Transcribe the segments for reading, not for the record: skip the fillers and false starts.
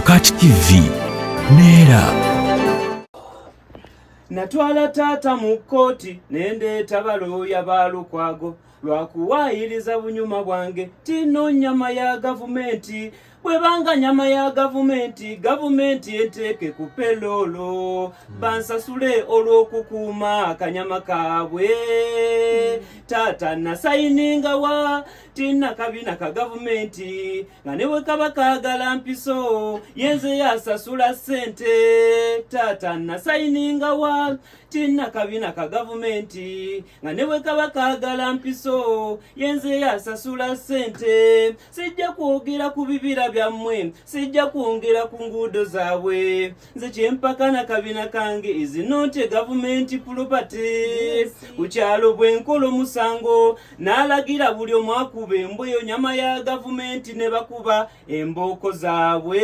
Kati TV neera. Natwala taata mu kkooti nendeeta balooya ba Lukwago lwakuwaayiriza bunyuma bwange tino nnyama ya gavumenti. Bwebanga nyama ya gavumenti enteeke ku peloolo bansasule olw'okukuuma akanyama kaabwe. Taata nasayininga wa tina kabina ka gavumenti nga ne bwe kaba kaagala mpiso yenze yasasula ssente. Taata nasayininga wa tina kabina ka gavumenti nga ne bwe kaba kaagala mpiso yenze yasasula ssente. Sijja kwogera ku bibira byammwe, sijja kwongera ku nguudo zaabwe. Nze kyempaka na kabina kange is not a government property. Ku kyalo bwe nkola omusango n'alagira buli omu akuba embweyo nyama ya gavumenti ne bakuba embooko zaabwe.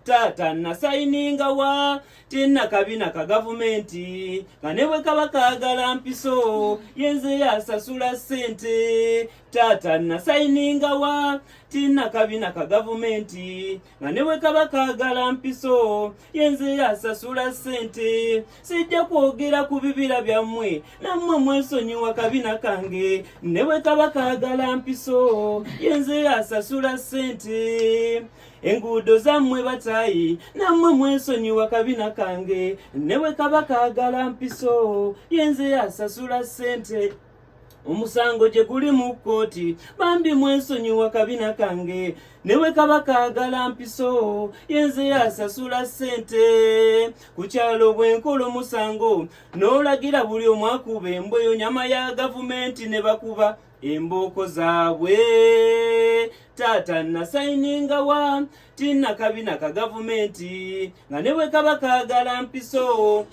Taata nasayininga wa tina kabina ka gavumenti nga ne bwe kaba kaagala mpiso yenze yasasula ssente. Taata nasayininga wa tina kabina ka gavumenti nga ne bwe kaba kaagala mpiso yenze yasasula ssente. Sijja kwogera ku bibira byammwe nammwe mwesonyiwa kabina kange ne bwe kaba kaagala mpiso yenze yasasula ssente. Enguudo zammwe bataayi nammwe mwesonyiwa kabina kange ne bwe kaba kaagala mpiso yenze yasasula ssente. Omusango gye guli mu kkooti bambi mwesonyiwa kabina kange ne bwe kaba kaagala mpiso yenze yasasula ssente. Ku kyalo bwe nkola omusango n'olagira buli omu akuba embweyo nyama ya gavumenti ne bakuba embooko zaabwe. Taata nasayininga wa tina kabina ka gavumenti nga ne bwe kaba kaagala mpiso.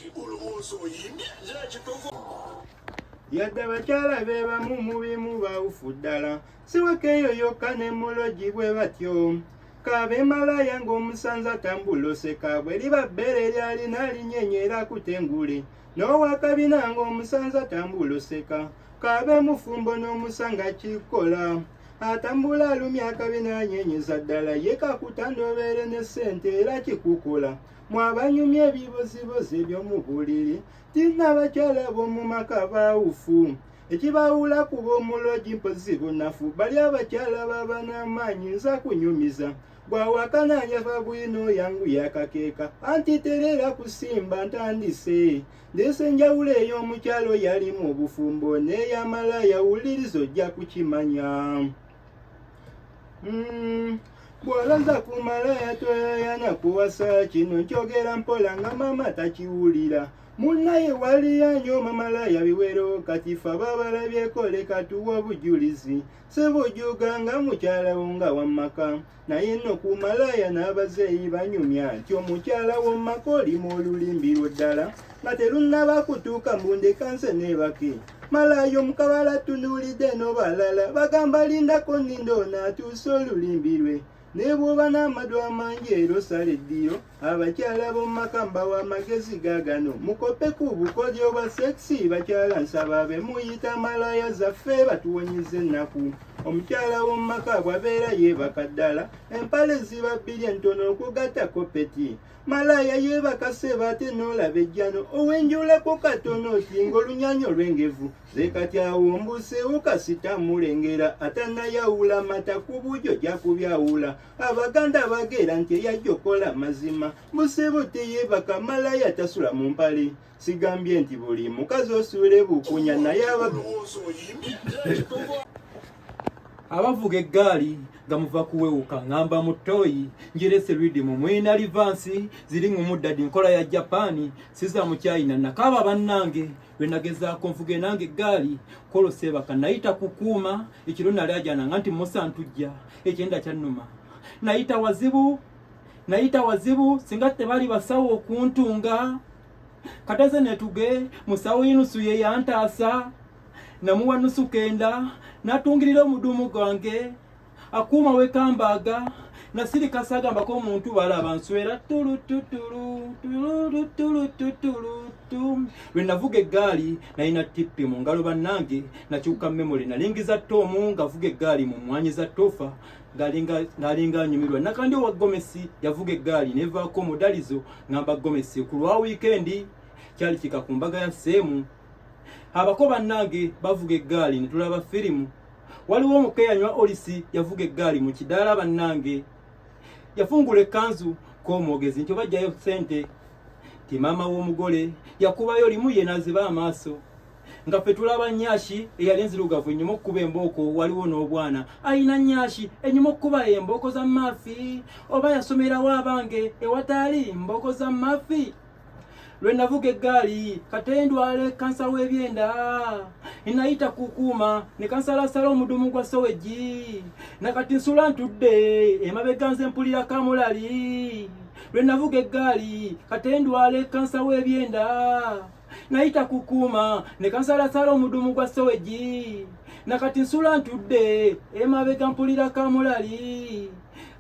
Yadde abakyala be bamu mu bimu bawufu ddala siwakeeyoyoka ne mulogi bwe batyo. Kabe malaya ng'omusanza atambula oseka bwe liba bbere lyalina linyenyera kutengule n'owakabina ng'omusanza atambula oseka. Kabe mufumbo n'omusanga kikola atambula alumya akabina anyenyeza ddala ye kakutandobeere ne ssente era kikukola. Mwabanyumya ebibozibozi eby'omu buliri tina abakyala b'omu maka baawufu. Ekibawula ku b'omulogi mpozi bunafu bali abakyala baba n'amaanyi nza kunyumiza. Bw'awakananya Fabwino yangu yakakeeka anti terera kusimba ntandise. Ndese enjawulo ey'omukyalo yalimu obufumbo n'ey'amalaya wuliriza ojja kukimanya. Bw'olaza ku malaya toyayana kuwasa kino nkyogera mpola nga mama takiwulira. Munnaye wali yanyooma malaya biwero kati ffe ababalabyeko leka tuwa obujulizi. Sebujuga nga mukyala wo nga wammaka naye nno ku malaya n'abazeeyi banyumya nti omukyala w'ommaka olimu olulimbi lwo ddala nga terunnaba kutuuka mbundekanse neebake. Malaya omukabala tunuulidde n'obalala bagamba lindako nnindo n'atuusa olulimbi lwe. Ne bw'oba n'amadu amangi era osala eddiro abakyala b'omumaka mbawa amagezi gaagano mukope ku bukodyo bwa sekisi. Bakyala nsaba be muyita malaya zaffe batuwonyeza ennaku. Omukyala w'omumaka bw'abeera yeebaka ddala empale ziba bbiri entono okugatta kopeti. Malaya yeebaka sseba ate n'olaba ejjano owenjulako katono oti ng'olunyanyo lw'engevu ze kati awo mbuseewo kasita mulengera atannayawula mata ku bujjo gyakubyawula. Abaganda bageera nti eyajjokola mazima buseebo teyeebaka malaya tasula mu mpale. Sigambye nti buli mukazi osuule bukunya naye abavuga eggaali nga muva kuwewuka ngamba mu ttooyi njirese ridimu mwina livansi ziri mu muddadi nkola ya Japaani siza mu China nakaba bannange lwe nagezaako nvuge nange eggaali kolo seebaka nayita kukuuma ekiro nali ajana nga nti musa ntujja ekyenda kyannuma nayita wazibu singa tebali basawo okuntunga kateze netuge musawo inusu ye yantaasa namuwa nusu kenda natungirira omudumu gwange akuuma wekambaaga nasirika sagambako omuntu balaba nswera lwe navuga eggaali nalina tippi mu ngalo bannange nakyuka memory nalingiza tomu ngavuga eggaali mu mmwanyi za tofa ng'alinga anyumirwa nakandi owa Gomesi yavuga eggaali nevaako omudalizo ngamba Gomesi ku lwa wiikendi kyali kika ku mbaga ya Seemu abako bannange bavuga eggaali ne tulaba firimu waliwo omukeyanywa Olisi yavuga eggaali mu kidaala bannange yafungula ekkanzu k'omwogezi nti obajjayo ssente ti maama w'omugole yakubayo limu ye naziba amaaso nga ffe tulaba Nnyashi eyali enzirugavu ennyuma okkuba embooko waliwo n'obwana ayina Nnyashi ennyuma okkuba embooko za maafi oba yasomerawo abange ewataali mbooko za maafi lwe navuga eggaali kate ndwala kansa w'ebyenda inayita kukuuma ne kansalasala omudumu gwa sowegi nakati nsula ntudde emabega nze mpulira kamulali lwe navuga eggaali kate ndwala kansa w'ebyenda nayita kukuuma ne kansalasala omudumu gwa sowegi nakati nsula ntudde emabega mpulira kamulali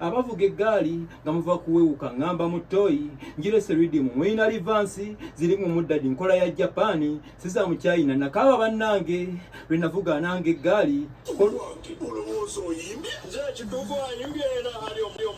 abavuga eggaali nga muva kuwewuka ngamba mu toyi njirese rhythm mwina livansi ziri mu muddadi nkola ya Japan siza mu China nakaba bannange lwe navuga nange eggaali